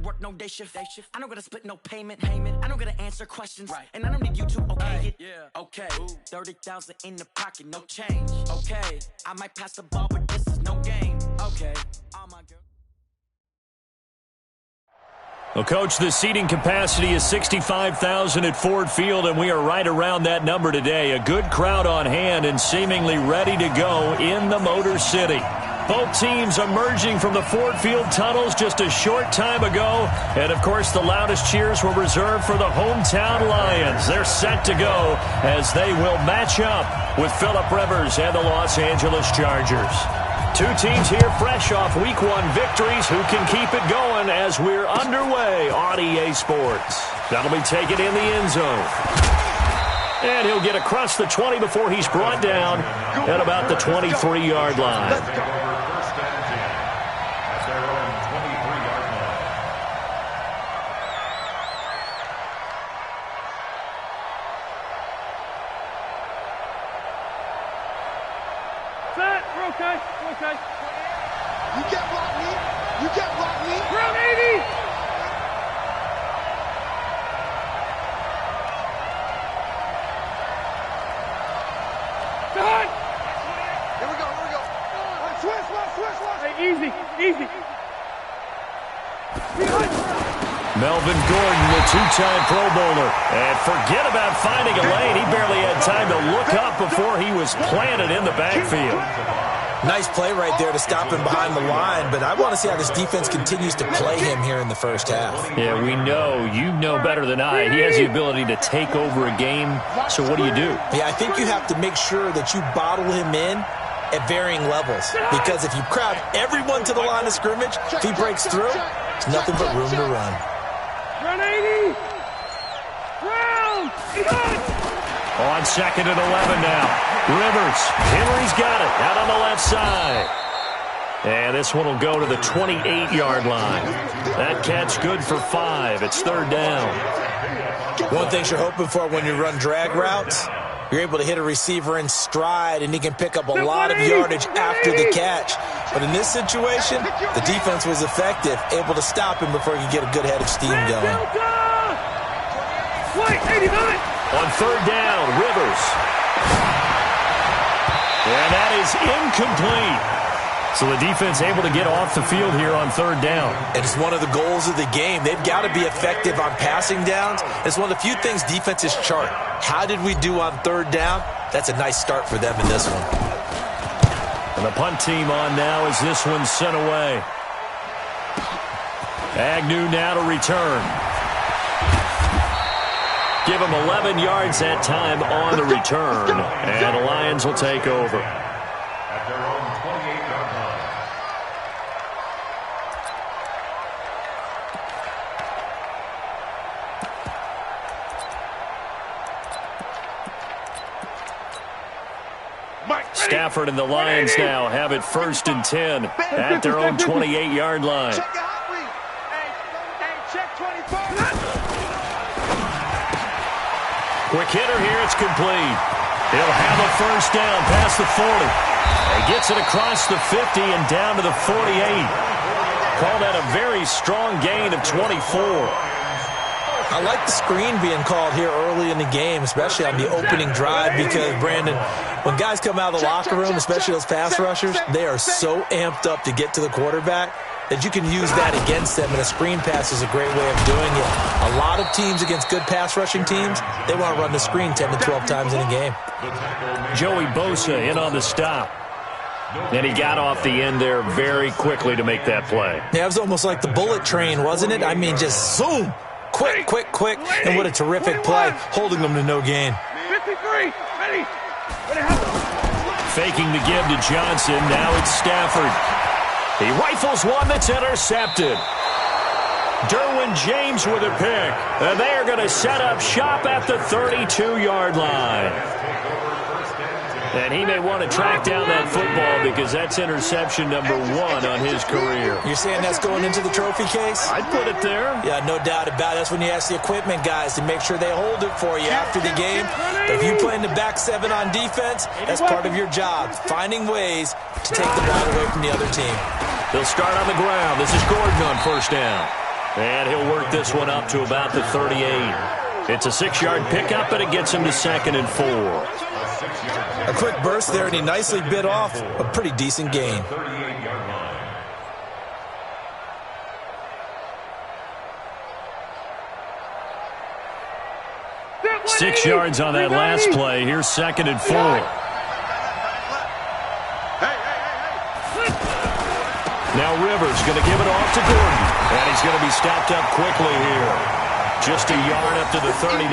work no day shift. I don't gotta split no payment. I don't gotta answer questions. And I don't need you to okay it. Okay. 30,000 in the pocket, no change. Okay. I might pass the ball, but this is no game. Okay. Oh my girl. Well, Coach, the seating capacity is 65,000 at Ford Field, and we are right around that number today. A good crowd on hand and seemingly ready to go in the Motor City. Both teams emerging from the Ford Field tunnels just a short time ago. And, of course, the loudest cheers were reserved for the hometown Lions. They're set to go as they will match up with Phillip Rivers and the Los Angeles Chargers. Two teams here fresh off Week 1 victories. Who can keep it going as we're underway on EA Sports? That'll be taken in the end zone. And he'll get across the 20 before he's brought down at about the 23-yard line. Let's go. First and 10 at their own 23-yard line. Set. We're okay. We're okay. You can't block me. You can't block me. Round 80. Done. Here we go. Here we go. Switch, switch, switch. Hey, easy, easy. Melvin Gordon, the two-time Pro Bowler. And forget about finding a lane. He barely had time to look up before he was planted in the backfield. Nice play right there to stop him behind the line, but I want to see how this defense continues to play him here in the first half. Yeah, we know. You know better than I. He has the ability to take over a game. So what do you do? Yeah, I think you have to make sure that you bottle him in at varying levels, because if you crowd everyone to the line of scrimmage, if he breaks through, it's nothing but room to run. Run 80. Round. On 2nd and 11 now. Rivers. Henry's got it. Out on the left side. And this one will go to the 28-yard line. That catch good for 5. It's 3rd down. One thing you're hoping for when you run drag routes, you're able to hit a receiver in stride, and he can pick up a lot of yardage after the catch. But in this situation, the defense was effective, able to stop him before he could get a good head of steam going. On 3rd down, Rivers. And that is incomplete. So the defense able to get off the field here on 3rd down. And it's one of the goals of the game. They've got to be effective on passing downs. It's one of the few things defenses chart. How did we do on 3rd down? That's a nice start for them in this one. And the punt team on now as this one's sent away. Agnew now to return. Give him 11 yards that time on the return. And the Lions will take over. At their own 28-yard line. Stafford and the Lions now have it 1st and 10 at their own 28-yard line. Check the hot read. Hey, check 24. Quick hitter here, it's complete. He'll have a 1st down past the 40. He gets it across the 50 and down to the 48. Call that a very strong gain of 24. I like the screen being called here early in the game, especially on the opening drive, because, Brandon, when guys come out of the locker room, especially those pass rushers, they are so amped up to get to the quarterback that you can use that against them, and a screen pass is a great way of doing it. A lot of teams against good pass rushing teams, they want to run the screen 10 to 12 times in a game. Joey Bosa in on the stop. And he got off the end there very quickly to make that play. Yeah, it was almost like the bullet train, wasn't it? I mean, just zoom. Quick, quick, quick. And what a terrific play, holding them to no gain. 53. Ready. Faking the give to Johnson. Now it's Stafford. He rifles one that's intercepted. Derwin James with a pick. And they are going to set up shop at the 32-yard line. And he may want to track down that football because that's interception number 1 on his career. You're saying that's going into the trophy case? I'd put it there. Yeah, no doubt about it. That's when you ask the equipment guys to make sure they hold it for you after the game. But if you play in the back 7 on defense, that's part of your job, finding ways to take the ball away from the other team. They'll start on the ground. This is Gordon on 1st down. And he'll work this one up to about the 38. It's a 6-yard pickup, and it gets him to 2nd and 4. A quick burst there, and he nicely bit off a pretty decent gain. 38-yard line. 6 yards on that last play. Here's 2nd and 4. Now Rivers going to give it off to Gordon. And he's going to be stopped up quickly here. Just a yard up to the 39.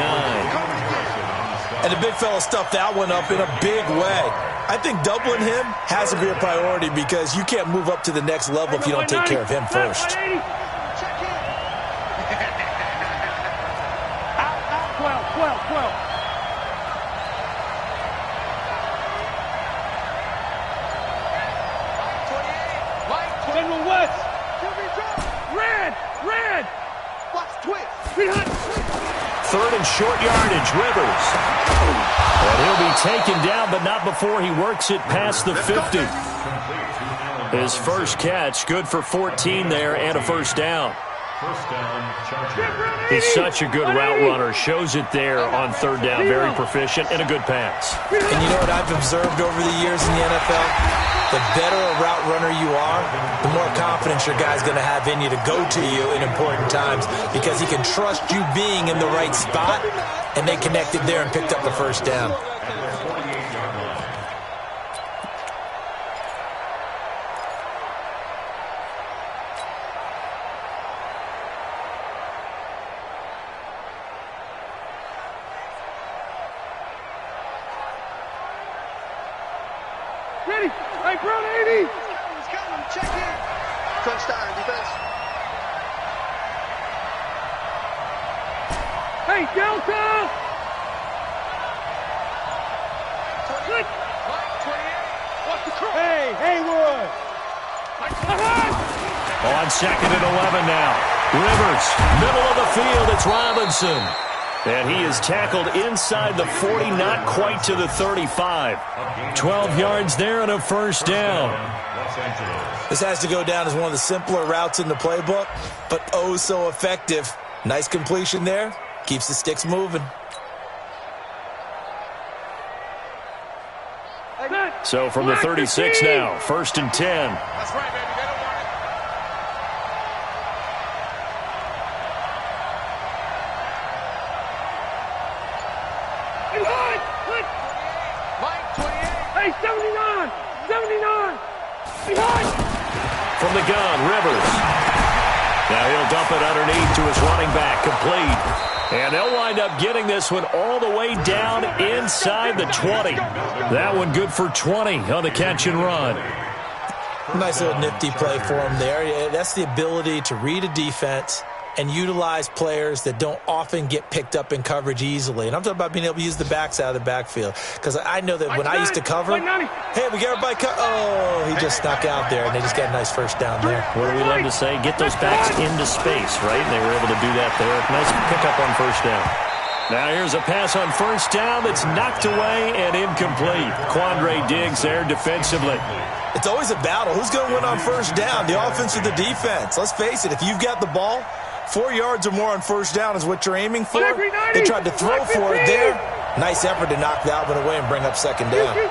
And the big fella stuffed that one up in a big way. I think doubling him has to be a priority because you can't move up to the next level if you don't take care of him first. Third and short yardage, Rivers. And he'll be taken down, but not before he works it past the 50. His first catch, good for 14 there and a first down. He's such a good route runner. Shows it there on 3rd down. Very proficient and a good pass. And you know what I've observed over the years in the NFL? The better a route runner you are, the more confidence your guy's going to have in you to go to you in important times because he can trust you being in the right spot, and they connected there and picked up the first down. Ready? Hey, Brown 80! He's coming, check in. Touchdown, defense. Hey, Delta! Good. Hey, Haywood! On 2nd and 11 now. Rivers, middle of the field, it's Robinson. And he is tackled inside the 40, not quite to the 35. 12 yards there and a first down. This has to go down as one of the simpler routes in the playbook, but oh so effective. Nice completion there. Keeps the sticks moving. So from the 36 now, 1st and 10. That's right, baby. They don't want it. Mike, 28. Hey, 79! 79! Behind! From the gun, Rivers. Now he'll dump it underneath to his running back, complete. And they'll wind up getting this one all the way down inside the 20. That one good for 20 on the catch and run. Nice little nifty play for him there. Yeah, that's the ability to read a defense and utilize players that don't often get picked up in coverage easily. And I'm talking about being able to use the backside of the backfield. Because I know that when I used to cover, hey, we got everybody oh, he just snuck out there, and they just got a nice first down there. What do we love to say? Get those backs into space, right? And they were able to do that there. Nice pickup on first down. Now here's a pass on first down that's knocked away and incomplete. Quandre Diggs there defensively. It's always a battle. Who's going to win on first down, the offense or the defense? Let's face it, if you've got the ball, 4 yards or more on first down is what you're aiming for. They tried to throw for it there. Nice effort to knock that one away and bring up second down. Hey,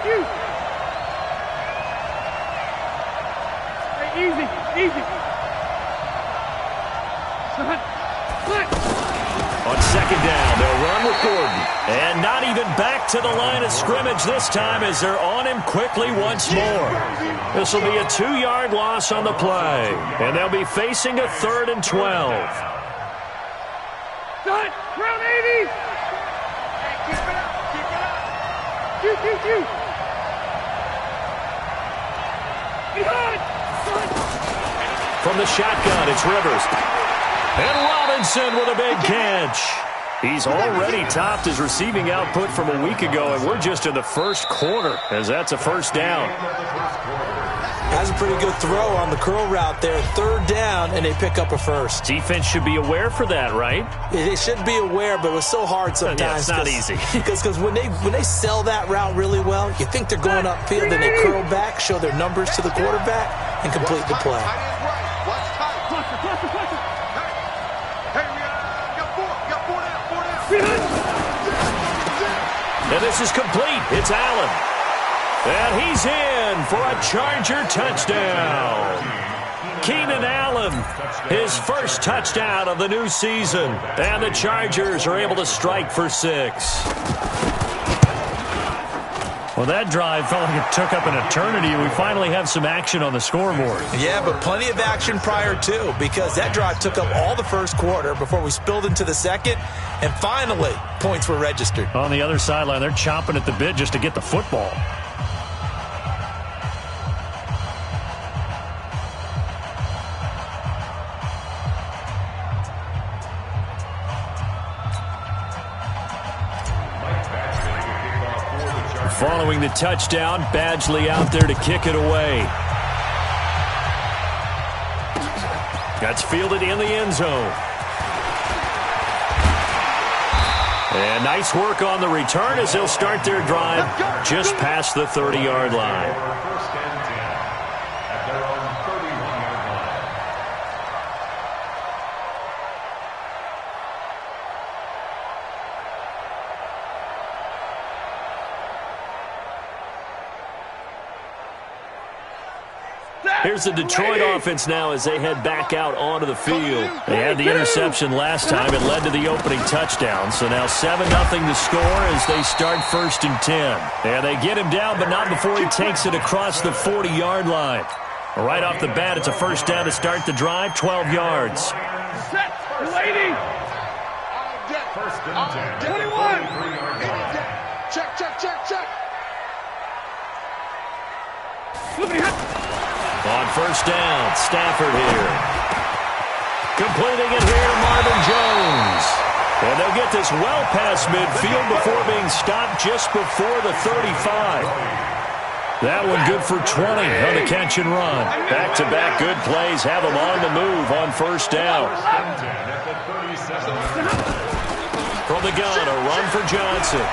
easy. On second down, they'll run with Gordon. And not even back to the line of scrimmage this time as they're on him quickly once more. This will be a 2-yard loss on the play. And they'll be facing a 3rd and 12. Done. Round 80. Keep it up. Shoot. Behind. From the shotgun, it's Rivers. And Robinson with a big catch. He's already topped his receiving output from a week ago, and we're just in the first quarter as that's a first down. Has a pretty good throw on the curl route there. 3rd down, and they pick up a first. Defense should be aware for that, right? They should be aware, but it was so hard sometimes. Yeah, it's not easy. Because when they sell that route really well, you think they're going upfield, then they curl back, show their numbers to the quarterback, and complete the play. And this is complete. It's Allen. And he's in for a Charger touchdown. Keenan Allen, his first touchdown of the new season. And the Chargers are able to strike for 6. Well, that drive felt like it took up an eternity. We finally have some action on the scoreboard. Yeah, but plenty of action prior to, because that drive took up all the first quarter before we spilled into the second, and finally, points were registered. On the other sideline, they're chomping at the bit just to get the football. Following the touchdown, Badgley out there to kick it away. That's fielded in the end zone. And nice work on the return as they'll start their drive just past the 30-yard line. First and 10 at their own 31-yard line. Here's the Detroit offense now as they head back out onto the field. They had the interception last time. It led to the opening touchdown. So now 7-0 to score as they start 1st and 10. And they get him down, but not before he takes it across the 40-yard line. Right off the bat, it's a first down to start the drive, 12 yards. Set. Lady. First and 10. 21. Check, check, check, check. On first down, Stafford here. Completing it here to Marvin Jones. And they'll get this well past midfield before being stopped just before the 35. That one good for 20 on the catch and run. Back-to-back good plays have them on the move on first down. From the gun, a run for Johnson.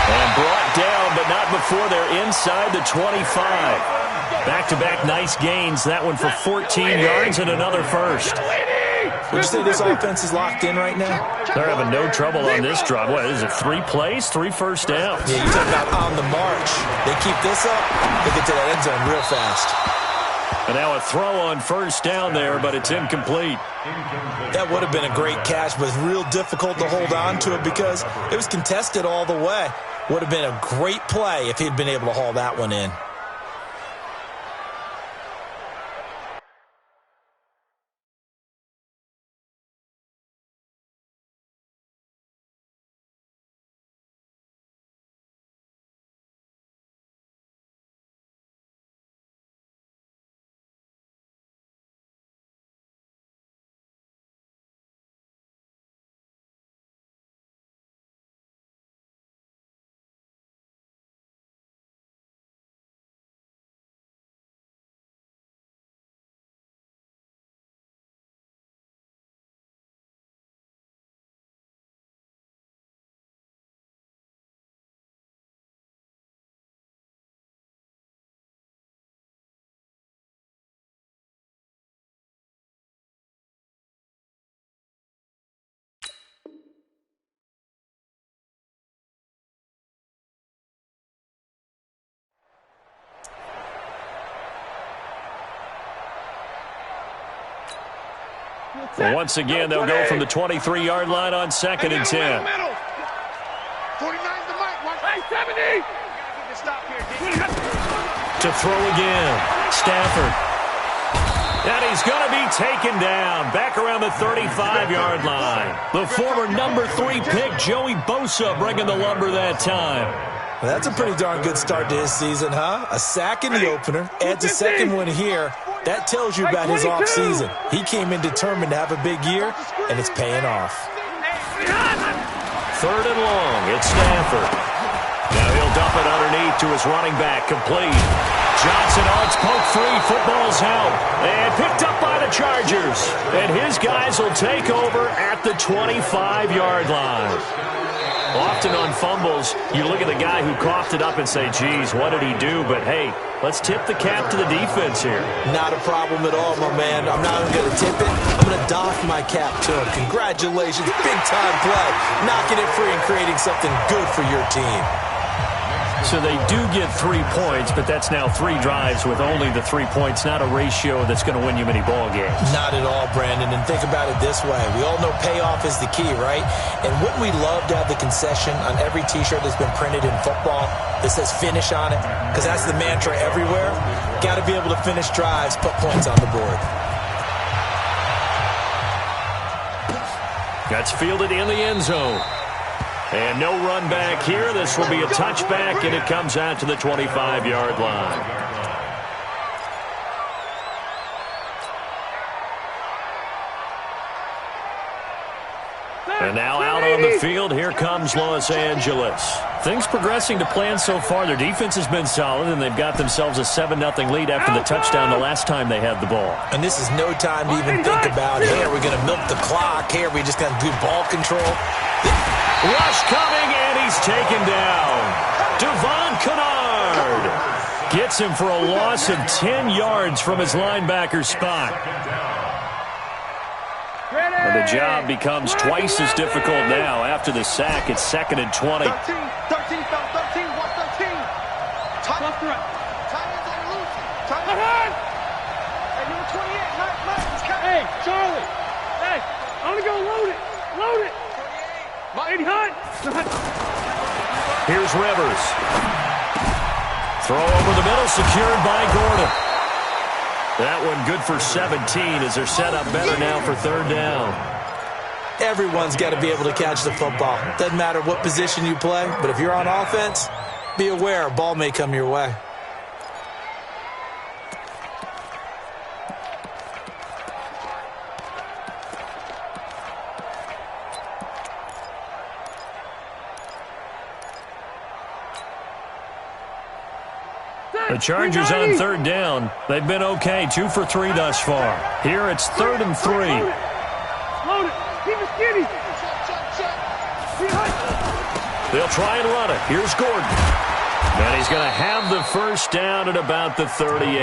And brought down, but not before they're inside the 25. Back-to-back nice gains. That one for 14 yards and another first. Would you say this offense is locked in right now? They're having no trouble on this drive. What is it, 3 plays, 3 first downs? Yeah, you talk about on the march. They keep this up, they get to that end zone real fast. And now a throw on first down there, but it's incomplete. That would have been a great catch, but it's real difficult to hold on to it because it was contested all the way. Would have been a great play if he'd been able to haul that one in. Well, once again, they'll go from the 23-yard line on 2nd and 10. 49 the mic. 70. To throw again, Stafford. And he's going to be taken down back around the 35-yard line. The former number 3 pick, Joey Bosa, bringing the lumber that time. Well, that's a pretty darn good start to his season, huh? A sack in the opener, adds a second one here. That tells you about his offseason. He came in determined to have a big year, and it's paying off. 3rd and long, it's Stafford. Now he'll dump it underneath to his running back, complete. Johnson on its poke free, football's out. And picked up by the the Chargers. And his guys will take over at the 25-yard line. Often on fumbles, you look at the guy who coughed it up and say, geez, what did he do? But, hey, let's tip the cap to the defense here. Not a problem at all, my man. I'm not even going to tip it. I'm going to doff my cap to him. Congratulations. Big-time play. Knocking it free and creating something good for your team. So they do get 3 points, but that's now 3 drives with only the 3 points, not a ratio that's going to win you many ball games. Not at all, Brandon. And think about it this way. We all know payoff is the key, right? And wouldn't we love to have the concession on every T-shirt that's been printed in football that says finish on it? Because that's the mantra everywhere. Got to be able to finish drives, put points on the board. That's fielded in the end zone. And no run back here. This will be a touchback, and it comes out to the 25-yard line. And now out on the field, here comes Los Angeles. Things progressing to plan so far. Their defense has been solid, and they've got themselves a 7-0 lead after the touchdown the last time they had the ball. And this is no time to even think about, hey, are we going to milk the clock? Hey, are we just going to do ball control? Rush coming, and he's taken down. Devon Kennard gets him for a loss of 10 yards from his linebacker spot. And the job becomes twice as difficult now. After the sack, it's 2nd and 20. 13, 13, 13, watch 13. Tight end on the loose. Tight end. Hey, number 28, Matt. Hey, Charlie. Hey, I'm going to go load it. Load it. 80 Hunt. Here's Rivers. Throw over the middle, secured by Gordon. That one good for 17 as they're set up better now for 3rd down. Everyone's got to be able to catch the football. Doesn't matter what position you play, but if you're on offense, be aware a ball may come your way. The Chargers on 3rd down. They've been okay, 2 for 3 thus far. Here it's 3rd and 3. Load it. Keep it skinny. They'll try and run it. Here's Gordon. And he's going to have the first down at about the 38.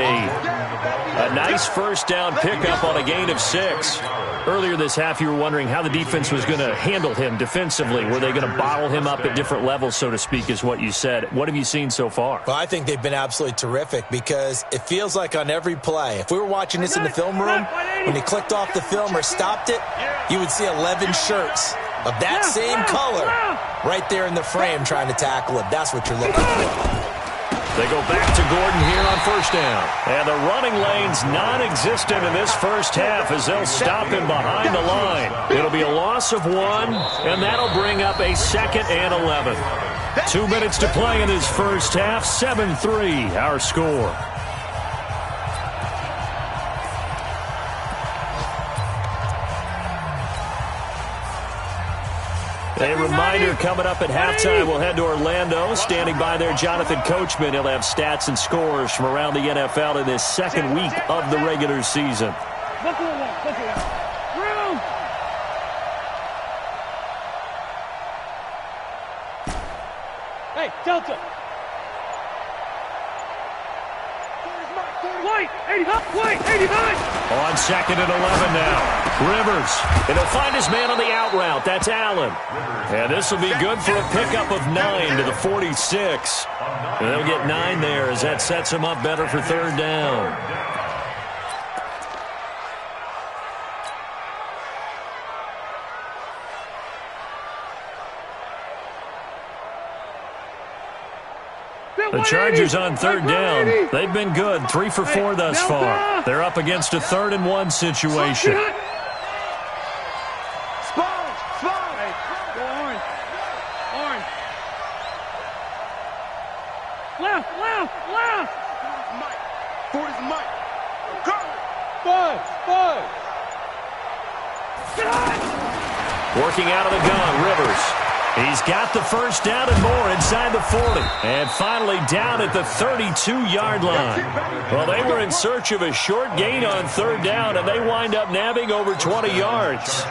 A nice first down pickup on a gain of 6. Earlier this half, you were wondering how the defense was going to handle him defensively. Were they going to bottle him up at different levels, so to speak, is what you said. What have you seen so far? Well, I think they've been absolutely terrific because it feels like on every play, if we were watching this in the film room, when he clicked off the film or stopped it, you would see 11 shirts of that same color right there in the frame trying to tackle him. That's what you're looking for. They go back to Gordon here on first down. And the running lane's non-existent in this first half as they'll stop him behind the line. It'll be a loss of 1, and that'll bring up a 2nd and 11. 2 minutes to play in this first half. 7-3, our score. A reminder, coming up at halftime, we'll head to Orlando. Standing by there, Jonathan Coachman. He'll have stats and scores from around the NFL in this 2nd week of the regular season. Hey, Delta. White, 89. On 2nd and 11 now. Rivers. And he'll find his man on the out route. That's Allen. And this will be good for a pickup of 9 to the 46. And they'll get 9 there as that sets him up better for 3rd down. The Chargers on 3rd down. They've been good, 3 for 4 thus far. They're up against a 3rd and 1 situation. Left. Mike. 40's Mike. Working out of the gun, Rivers. He's got the first down and more inside the 40. And finally down at the 32-yard line. Well, they were in search of a short gain on third down, and they wind up nabbing over 20 yards.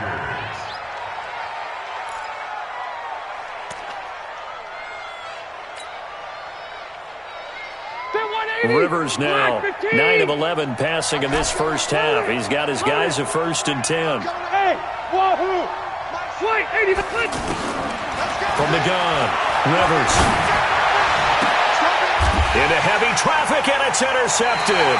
Rivers now 9 of 11 passing in this first half. He's got his guys a 1st and 10. Hey, wahoo! Wait, 80. From the gun, Rivers. Into heavy traffic, and it's intercepted.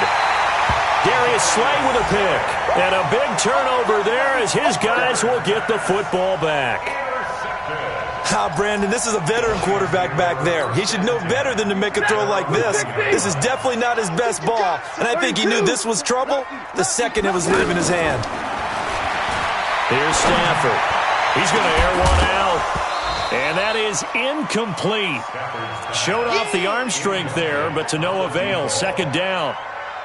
Darius Slay with a pick. And a big turnover there as his guys will get the football back. Brandon, this is a veteran quarterback back there. He should know better than to make a throw like this. This is definitely not his best ball, and I think he knew this was trouble the second it was leaving his hand. Here's Stafford. He's going to air one out, and that is incomplete. Showed off the arm strength there, but to no avail. 2nd down.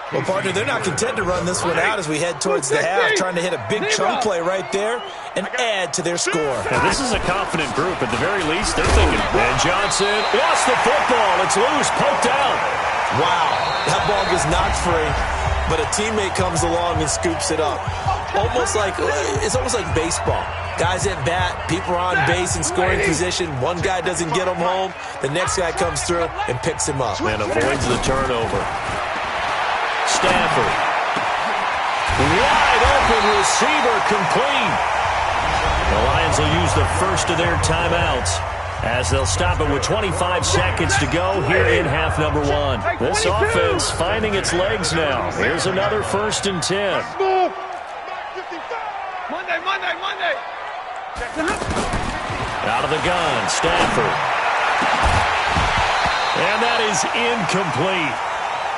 Well, partner, they're not content to run this one out as we head towards the half, trying to hit a big chunk play right there and add to their score. Now, this is a confident group. At the very least, they're thinking. And Johnson lost the football. It's loose, poked out. Wow, that ball gets knocked free, but a teammate comes along and scoops it up. It's almost like baseball. Guys at bat, people are on base in scoring position. One guy doesn't get him home. The next guy comes through and picks him up. And avoids the turnover. Stafford. Wide open receiver, complete. The Lions will use the first of their timeouts as they'll stop it with 25 seconds to go here in half number 1. This offense finding its legs now. Here's another 1st and 10. Monday. Out of the gun, Stafford. And that is incomplete.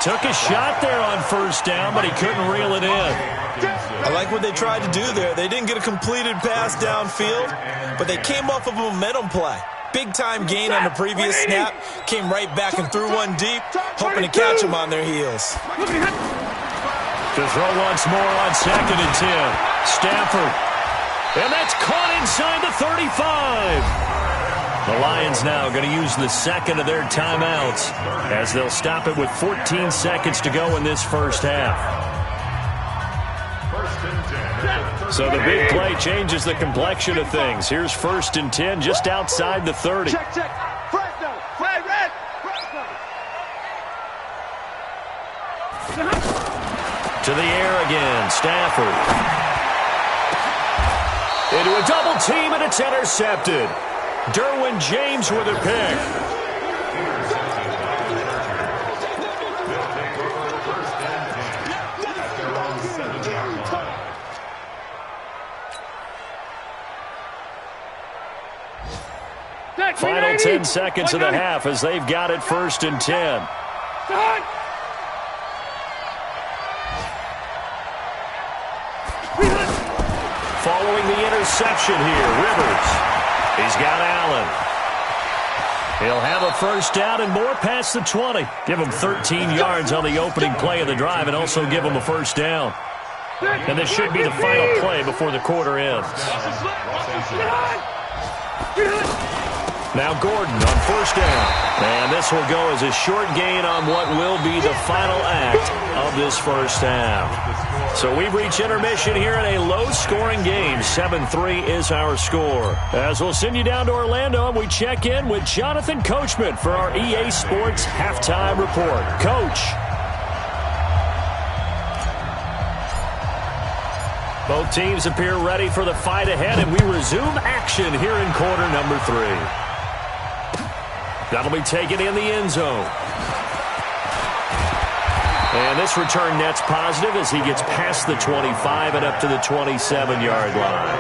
Took a shot there on 1st down, but he couldn't reel it in. I like what they tried to do there. They didn't get a completed pass downfield, but they came off of a momentum play. Big-time gain on the previous snap. Came right back and threw one deep, hoping to catch them on their heels. To throw once more on 2nd and 10. Stafford. And that's caught inside the 35. The Lions now going to use the second of their timeouts as they'll stop it with 14 seconds to go in this first half. So the big play changes the complexion of things. Here's 1st and 10 just outside the 30. Check. Fresno. Flag red. Fresno. To the air again. Stafford. Into a double team, and it's intercepted. Derwin James with a pick. Final 10 seconds of the half as they've got it 1st and 10. Following the interception here, Rivers. He's got Allen. He'll have a 1st down and more past the 20. Give him 13 yards on the opening play of the drive and also give him a 1st down. And this should be the final play before the quarter ends. Now Gordon on 1st down. And this will go as a short gain on what will be the final act of this first half. So we've reached intermission here in a low-scoring game. 7-3 is our score. As we'll send you down to Orlando, and we check in with Jonathan Coachman for our EA Sports Halftime Report. Coach. Both teams appear ready for the fight ahead, and we resume action here in quarter number 3. That'll be taken in the end zone. And this return net's positive as he gets past the 25 and up to the 27-yard line.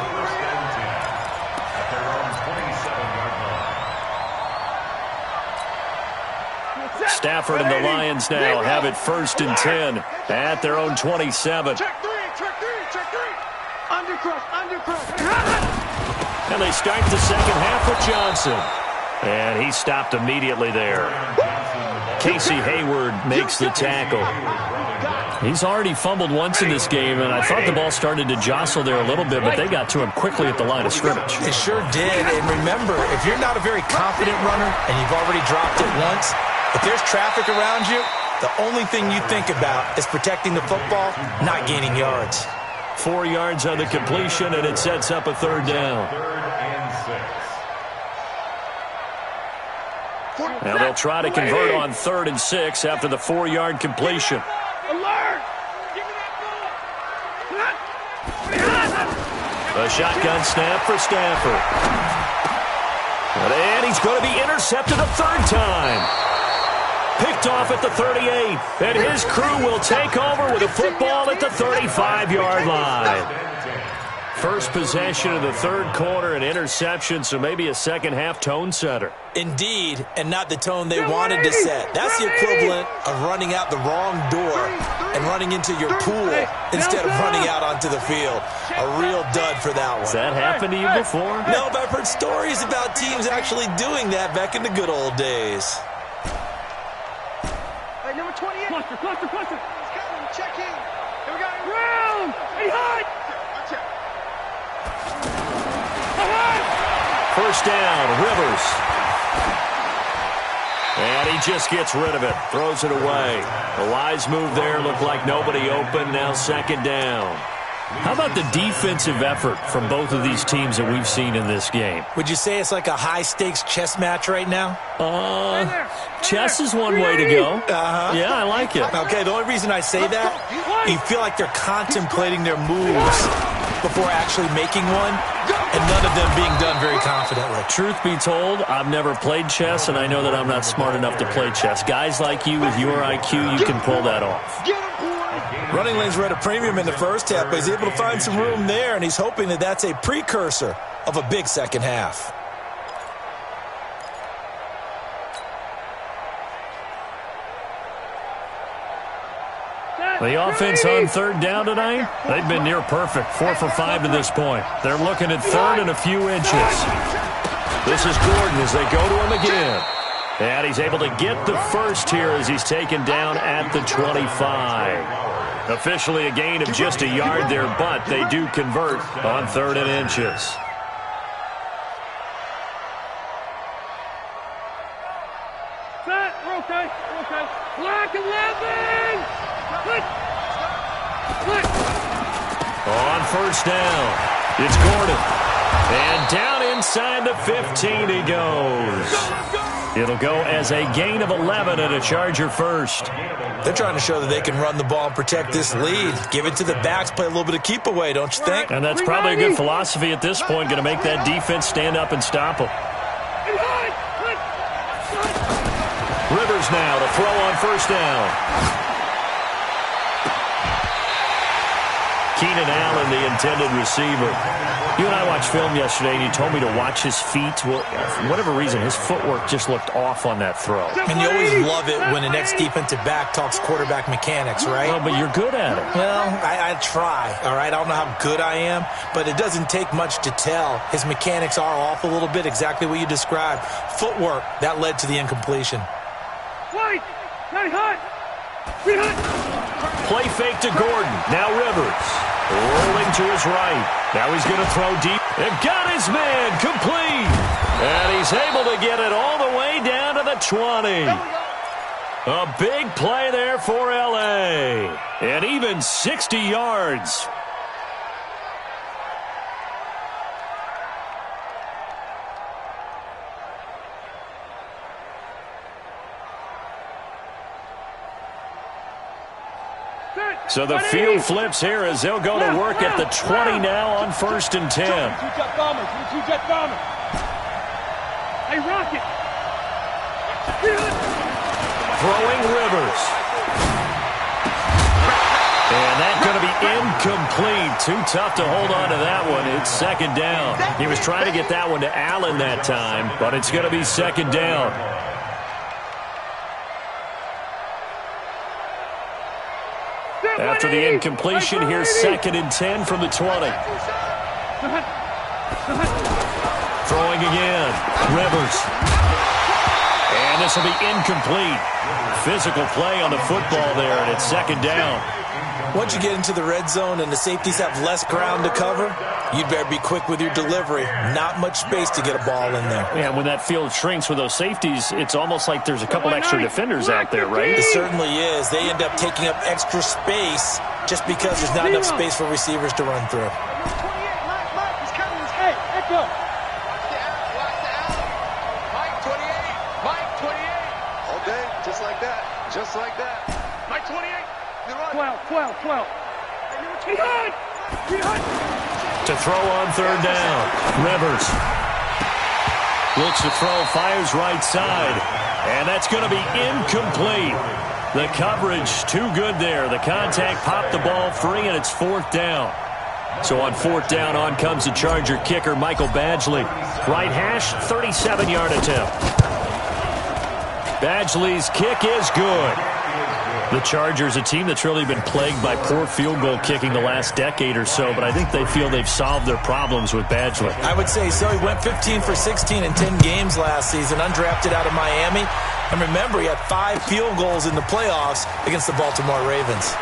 Stafford and the Lions now have it 1st and 10 at their own 27. Check three. Undercross. And they start the second half with Johnson. And he stopped immediately there. Casey Hayward makes the tackle. He's already fumbled once in this game, and I thought the ball started to jostle there a little bit, but they got to him quickly at the line of scrimmage. They sure did. And remember, if you're not a very confident runner and you've already dropped it once, if there's traffic around you, the only thing you think about is protecting the football, not gaining yards. 4 yards on the completion, and it sets up a third down. Now they'll try to convert on 3rd and 6 after the 4-yard completion. Alert! A shotgun snap for Stafford. And he's going to be intercepted a 3rd time. Picked off at the 38, and his crew will take over with a football at the 35-yard line. First possession of the 3rd quarter, an interception, so maybe a second-half tone setter. Indeed, and not the tone they wanted to set. That's the equivalent of running out the wrong door and running into your pool instead of running out onto the field. A real dud for that one. Has that happened to you before? No, but I've heard stories about teams actually doing that back in the good old days. Hey, number 28. Cluster. He's coming. Check in. Here we go. Round. Hey, high. First down, Rivers. And he just gets rid of it, throws it away. The wise move there, looked like nobody open, now 2nd down. How about the defensive effort from both of these teams that we've seen in this game? Would you say it's like a high-stakes chess match right now? Chess is one way to go. Yeah, I like it. Okay, the only reason I say that, you feel like they're contemplating their moves before actually making one, and none of them being done very confidently. Truth be told, I've never played chess, and I know that I'm not smart enough to play chess. Guys like you with your IQ, you can pull that off. Running lanes were at a premium in the first half, but he's able to find some room there, and he's hoping that that's a precursor of a big second half. The offense on 3rd down tonight, they've been near perfect, 4 for 5 to this point. They're looking at 3rd and a few inches. This is Gordon as they go to him again. And he's able to get the first here as he's taken down at the 25. Officially a gain of just a yard there, but they do convert on 3rd and inches. Set. We're okay. Black 11. On 1st down, it's Gordon. And down inside the 15 he goes. It'll go as a gain of 11 and a Charger first. They're trying to show that they can run the ball and protect this lead. Give it to the backs, play a little bit of keep away, don't you think? And that's probably a good philosophy at this point, going to make that defense stand up and stop them. Rivers now to throw on 1st down. Keenan Allen, the intended receiver. You and I watched film yesterday, and you told me to watch his feet. Well, for whatever reason, his footwork just looked off on that throw. And you always love it when the next defensive back talks quarterback mechanics, right? Well, but you're good at it. Well, I try, all right? I don't know how good I am, but it doesn't take much to tell. His mechanics are off a little bit, exactly what you described. Footwork, that led to the incompletion. White! Not hot! Play fake to Gordon. Now Rivers. Rolling to his right. Now he's going to throw deep. And got his man complete. And he's able to get it all the way down to the 20. A big play there for L.A. And even 60 yards. So the field flips here as they'll go to work at the 20 now on 1st and 10. Two-jet bomber. Hey, Rocket. Throwing Rivers. And that's going to be incomplete. Too tough to hold on to that one. It's 2nd down. He was trying to get that one to Allen that time, but it's going to be 2nd down. After the incompletion, here's 2nd and 10 from the 20. Throwing again. Rivers. And this will be incomplete. Physical play on the football there, and it's 2nd down. Once you get into the red zone and the safeties have less ground to cover, you'd better be quick with your delivery. Not much space to get a ball in there. Yeah, when that field shrinks with those safeties, it's almost like there's a couple extra defenders out there, right? It certainly is. They end up taking up extra space just because there's not enough space for receivers to run through. Hey, echo. Mike 28. Mike 28. All day, just like that. Just like that. Mike 28. 12. To throw on third down. Rivers looks to throw, fires right side, and that's going to be incomplete. The coverage too good there. The contact popped the ball free, and it's fourth down. So on fourth down, on comes the Charger kicker, Michael Badgley. Right hash, 37-yard attempt. Badgley's kick is good. The Chargers, a team that's really been plagued by poor field goal kicking the last decade or so, but I think they feel they've solved their problems with Badgley. I would say so. He went 15 for 16 in 10 games last season, undrafted out of Miami. And remember, he had 5 field goals in the playoffs against the Baltimore Ravens.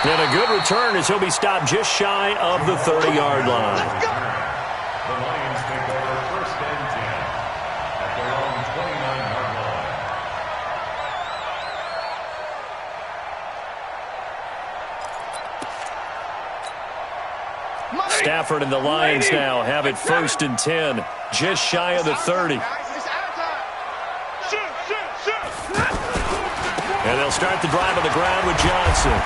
And a good return as he'll be stopped just shy of the 30-yard line. The Lions take over first and 10 at their own 29-yard line. Stafford and the Lions now have it first and 10, just shy of the 30. And they'll start the drive on the ground with Johnson.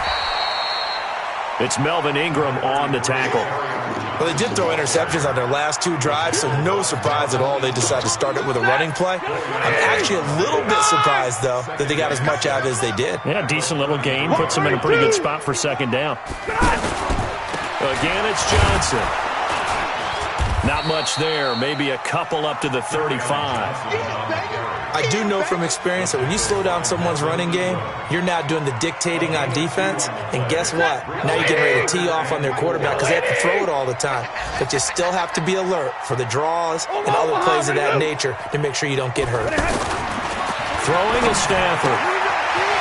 It's Melvin Ingram on the tackle. Well, they did throw interceptions on their last 2 drives, so no surprise at all they decided to start it with a running play. I'm actually a little bit surprised, though, that they got as much out of it as they did. Yeah, decent little gain. Puts them in a pretty good spot for second down. Again, it's Johnson. Not much there. Maybe a couple up to the 35. I do know from experience that when you slow down someone's running game, you're now doing the dictating on defense. And guess what? Now you're getting ready to tee off on their quarterback because they have to throw it all the time. But you still have to be alert for the draws and other plays of that nature to make sure you don't get hurt. Throwing is Stafford.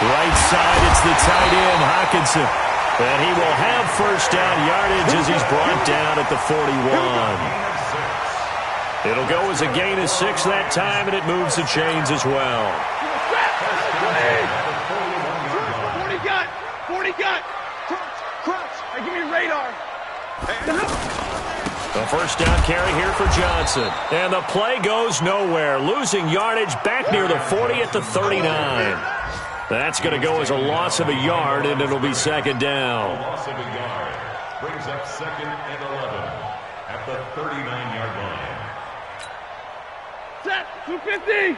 Right side, it's the tight end, Hockenson. And he will have first down yardage as he's brought down at the 41. It'll go as a gain of 6 that time, and it moves the chains as well. 40 got. Crunch. Hey, give me radar. The first down carry here for Johnson. And the play goes nowhere. Losing yardage back near the 40 at the 39. That's going to go as a loss of a yard, and it'll be second down. Loss of a yard brings up second and 11 at the 39-yard line. Set. 250.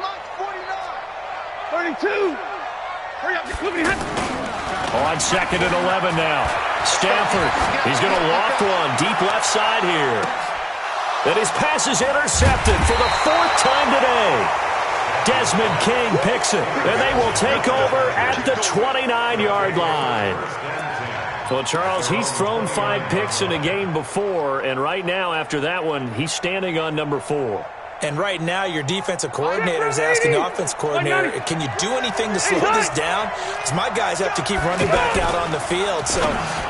Mike 49. 32. Hurry up. On second and 11 now. Stafford, he's going to loft one deep left side here. And his pass is intercepted for the 4th time today. Desmond King picks it, and they will take over at the 29-yard line. Well, Charles, he's thrown 5 picks in a game before, and right now, after that one, he's standing on number 4. And right now, your defensive coordinator is asking the offense coordinator, can you do anything to slow this down? Because my guys have to keep running back out on the field. So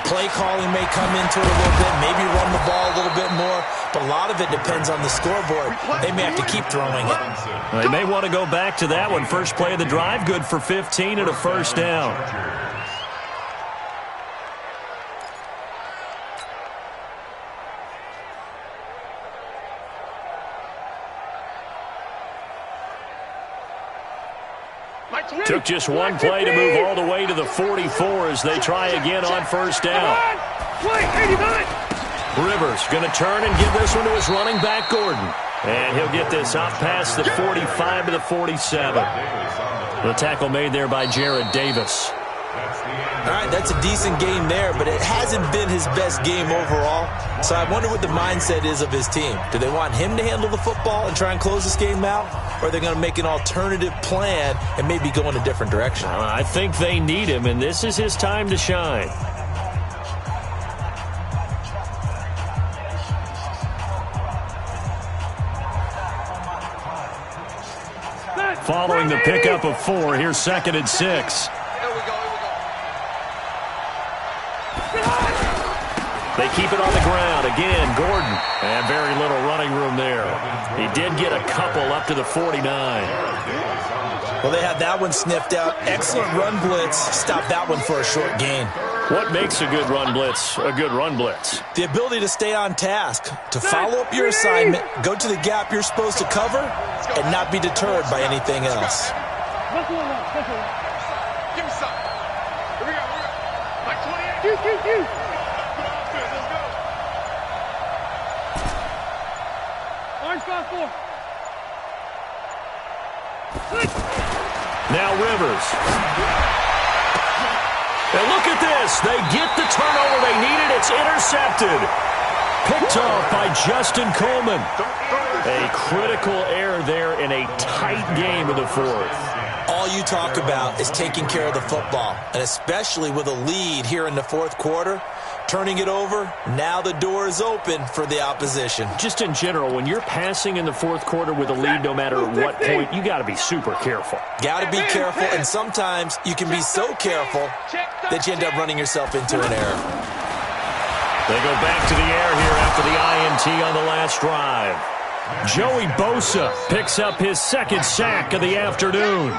play calling may come into it a little bit, maybe run the ball a little bit more. But a lot of it depends on the scoreboard. They may have to keep throwing it. Well, they may want to go back to that one. First play of the drive, good for 15 and a first down. Took just one play to move all the way to the 44 as they try again on first down. Rivers going to turn and give this one to his running back, Gordon. And he'll get this up past the 45 to the 47. The tackle made there by Jared Davis. All right, that's a decent game there, but it hasn't been his best game overall. So I wonder what the mindset is of his team. Do they want him to handle the football and try and close this game out? Or are they going to make an alternative plan and maybe go in a different direction? I think they need him, and this is his time to shine. Following the pickup of 4, here's second and 6. They keep it on the ground. Again, Gordon. And very little running room there. He did get a couple up to the 49. Well, they had that one sniffed out. Excellent run blitz. Stopped that one for a short gain. What makes a good run blitz a good run blitz? The ability to stay on task, to follow up your assignment, go to the gap you're supposed to cover, and not be deterred by anything else. Give me some. Here we go. Like 28. Orange 5-4. Now Rivers. And look at this. They get the turnover they needed. It's intercepted. Picked off by Justin Coleman. A critical error there in a tight game in the fourth. All you talk about is taking care of the football, and especially with a lead here in the fourth quarter. Turning it over, now the door is open for the opposition. Just in general, when you're passing in the fourth quarter with a lead, no matter what point, you got to be super careful. Got to be careful, and sometimes you can be so careful that you end up running yourself into an error. They go back to the air here after the INT on the last drive. Joey Bosa picks up his second sack of the afternoon.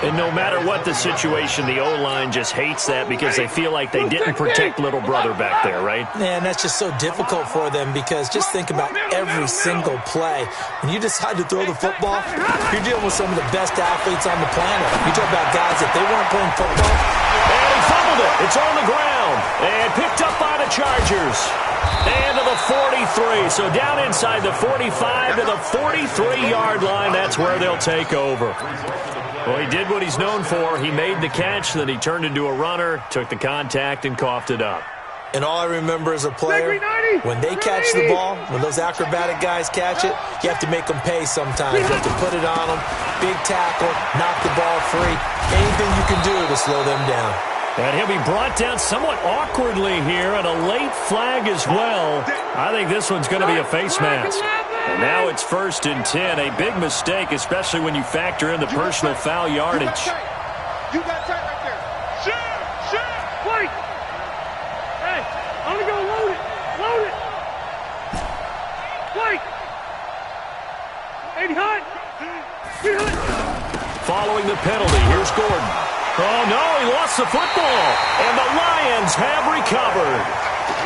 And no matter what the situation, the O-line just hates that because they feel like they didn't protect little brother back there, right? Yeah, and that's just so difficult for them because just think about every single play. When you decide to throw the football, you're dealing with some of the best athletes on the planet. You talk about guys, if they weren't playing football. And he fumbled it. It's on the ground. And picked up by the Chargers. And to the 43. So down inside the 45 to the 43-yard line. That's where they'll take over. Well, he did what he's known for. He made the catch, then he turned into a runner, took the contact, and coughed it up. And all I remember as a player, when they catch the ball, when those acrobatic guys catch it, you have to make them pay sometimes. You have to put it on them, big tackle, knock the ball free. Anything you can do to slow them down. And he'll be brought down somewhat awkwardly here, and a late flag as well. I think this one's going to be a face mask. And now it's 1st and 10. A big mistake, especially when you factor in the personal foul yardage. You got tight right there. Shoot! Wait! Hey, I'm going to go load it. Load it! Wait! 80 hot! Following the penalty, here's Gordon. Oh, no, he lost the football. And the Lions have recovered.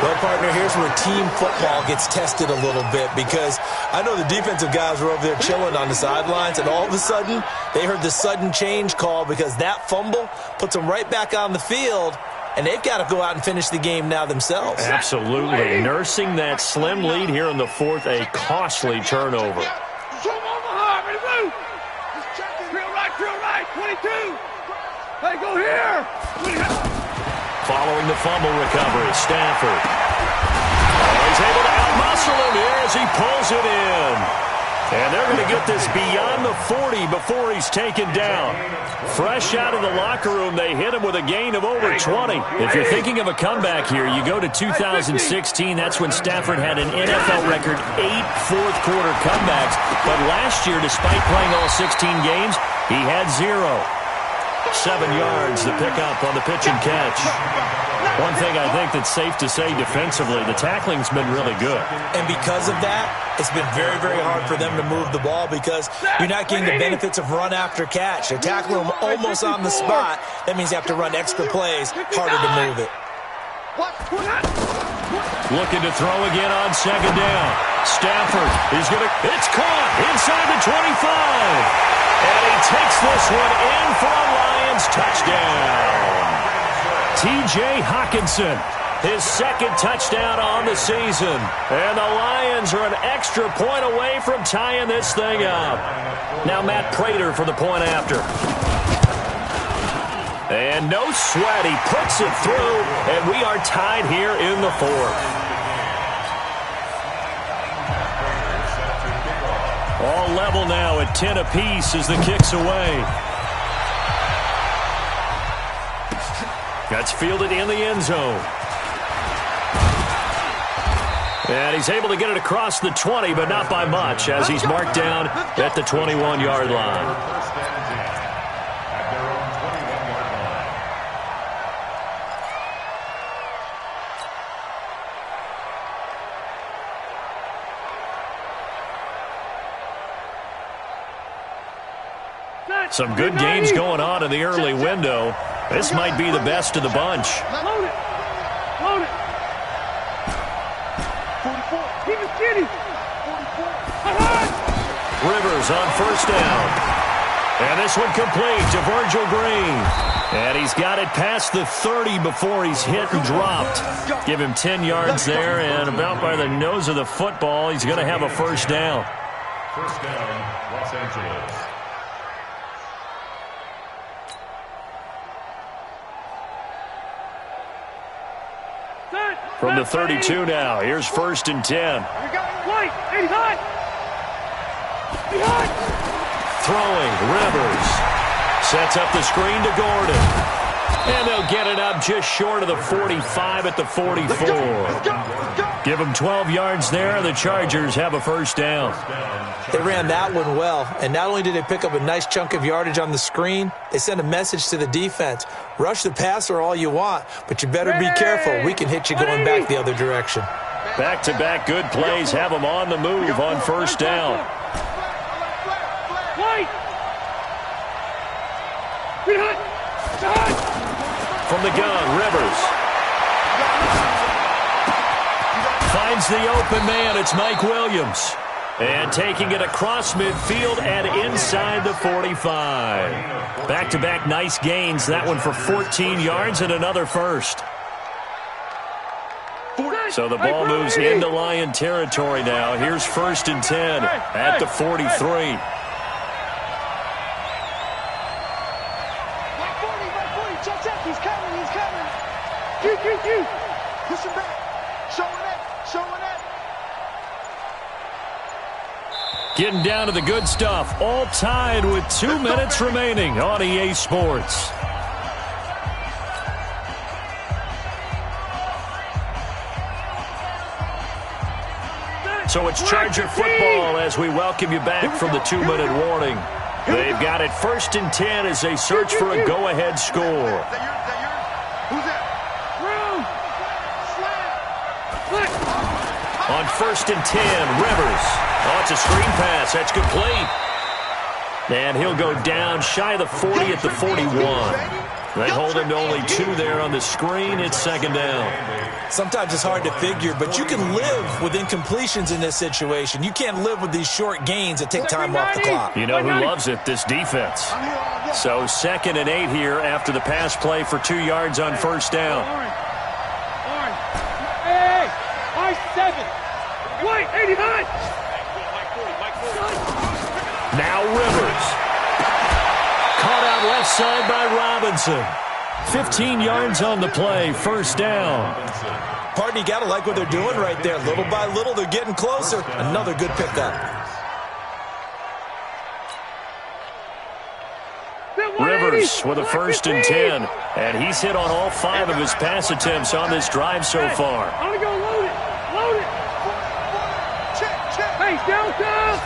Well, partner, here's where team football gets tested a little bit because I know the defensive guys were over there chilling on the sidelines, and all of a sudden, they heard the sudden change call because that fumble puts them right back on the field, and they've got to go out and finish the game now themselves. Absolutely. Nursing that slim lead here in the fourth, a costly turnover. Drill right, 22. Hey, go here. Following the fumble recovery, Stafford. Oh, he's able to outmuscle him here as he pulls it in. And they're going to get this beyond the 40 before he's taken down. Fresh out of the locker room, they hit him with a gain of over 20. If you're thinking of a comeback here, you go to 2016. That's when Stafford had an NFL record 8 fourth-quarter comebacks. But last year, despite playing all 16 games, he had 0. 7 yards to pick up on the pitch and catch. One thing I think that's safe to say defensively, the tackling's been really good. And because of that, it's been very, very hard for them to move the ball because you're not getting the benefits of run after catch. They're tackling them almost on the spot. That means you have to run extra plays, harder to move it. Looking to throw again on second down. Stafford is going to, it's caught inside the 25. And he takes this one in for a Lions touchdown. T.J. Hockenson, his second touchdown on the season. And the Lions are an extra point away from tying this thing up. Now Matt Prater for the point after. And no sweat, he puts it through, and we are tied here in the fourth. All level now at 10 apiece as the kick's away. That's fielded in the end zone. And he's able to get it across the 20, but not by much, as he's marked down at the 21-yard line. Some good games going on in the early window. This might be the best of the bunch. Load it. Load it. 44. Keep it skinny. 44. Rivers on first down. And this one complete to Virgil Green. And he's got it past the 30 before he's hit and dropped. Give him 10 yards there, and about by the nose of the football, he's going to have a first down. First down, Los Angeles. From the 32 now, here's first and 10. White, 85. Behind. Throwing, Rivers. Sets up the screen to Gordon. And they'll get it up just short of the 45 at the 44. Give them 12 yards there. The Chargers have a first down. They ran that one well, and not only did they pick up a nice chunk of yardage on the screen, they sent a message to the defense. Rush the passer all you want, but you better be careful. We can hit you going back the other direction. Back-to-back good plays have them on the move on first down. From the gun, Rivers. Finds the open man. It's Mike Williams. And taking it across midfield and inside the 45. Back-to-back nice gains. That one for 14 yards and another first. So the ball moves into Lion territory now. Here's first and 10 at the 43. Push him back. Showing it. Showing it. Getting down to the good stuff. All tied with 2 minutes remaining on EA Sports. So it's Charger football as we welcome you back from the 2-minute warning. They've got it first and 10 as they search for a go-ahead score. On first and 10, Rivers. Oh, it's a screen pass. That's complete. And he'll go down shy of the 40 at the 41. They hold him to only 2 there on the screen. It's second down. Sometimes it's hard to figure, but you can live with incompletions in this situation. You can't live with these short gains that take time off the clock. You know who loves it? This defense. So second and 8 here after the pass play for 2 yards on first down. Hey, 7. White, 89. Now Rivers. Caught out left side by Robinson. 15 yards on the play, first down. Pardon, you got to like what they're doing right there. Little by little, they're getting closer. Another good pickup. Rivers with a first and 10. And he's hit on all 5 of his pass attempts on this drive so far. I'm going to go load it. Load it. Hey, downtown.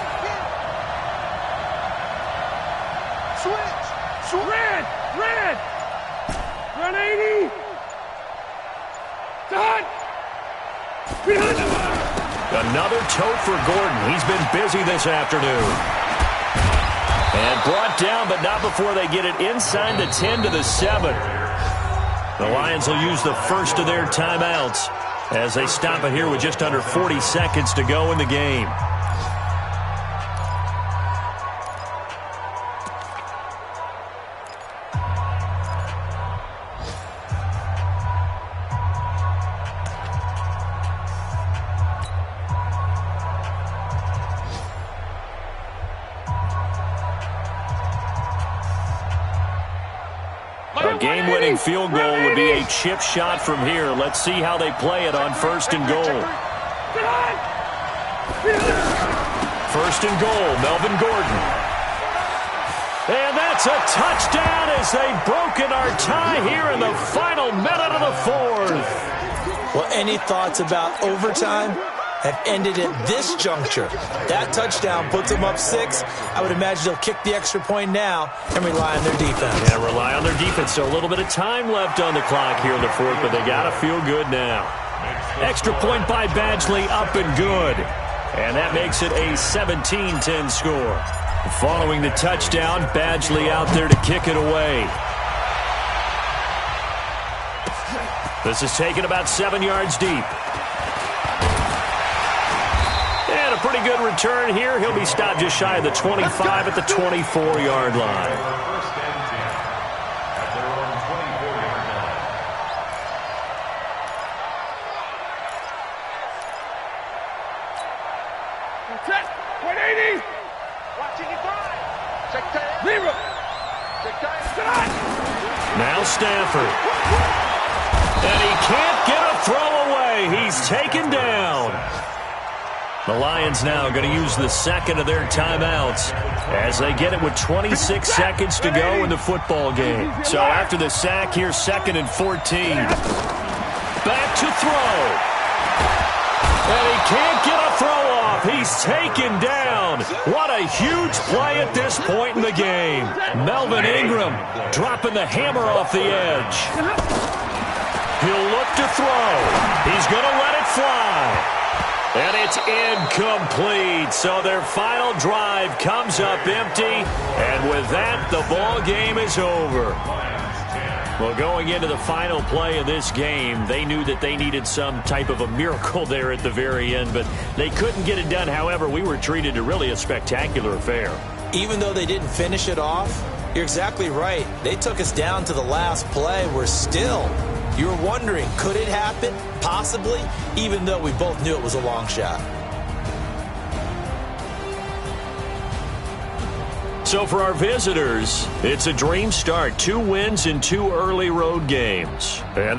Switch. Red. Run 80. Done. Another tote for Gordon. He's been busy this afternoon. And brought down, but not before they get it inside the 10 to the 7. The Lions will use the first of their timeouts as they stop it here with just under 40 seconds to go in the game. A game-winning field goal would be a chip shot from here. Let's see how they play it on first and goal. First and goal, Melvin Gordon. And that's a touchdown as they've broken our tie here in the final minute of the fourth. Well, any thoughts about overtime have ended at this juncture? That touchdown puts them up 6. I would imagine they'll kick the extra point now and rely on their defense. Yeah, rely on their defense. So a little bit of time left on the clock here in the fourth, but they got to feel good now. Extra point by Badgley, up and good. And that makes it a 17-10 score. Following the touchdown, Badgley out there to kick it away. This is taken about 7 yards deep. And a pretty good return here. He'll be stopped just shy of the 25 at the 24-yard line. First and 10 at their own 24-yard line. Check. 180. Watching it fly. Check time. Zero. Check time. Now Stafford. And he can't get a throw away. He's taken down. The Lions now going to use the second of their timeouts as they get it with 26 seconds to go in the football game. So after the sack, here's 2nd and 14. Back to throw. And he can't get a throw off. He's taken down. What a huge play at this point in the game. Melvin Ingram dropping the hammer off the edge. He'll look to throw. He's going to let it fly. And it's incomplete. So their final drive comes up empty. And with that, the ball game is over. Well, going into the final play of this game, they knew that they needed some type of a miracle there at the very end, but they couldn't get it done. However, we were treated to really a spectacular affair. Even though they didn't finish it off, you're exactly right. They took us down to the last play. We're still, you were wondering, could it happen? Possibly, even though we both knew it was a long shot. So for our visitors, it's a dream start. 2 wins in 2 early road games. And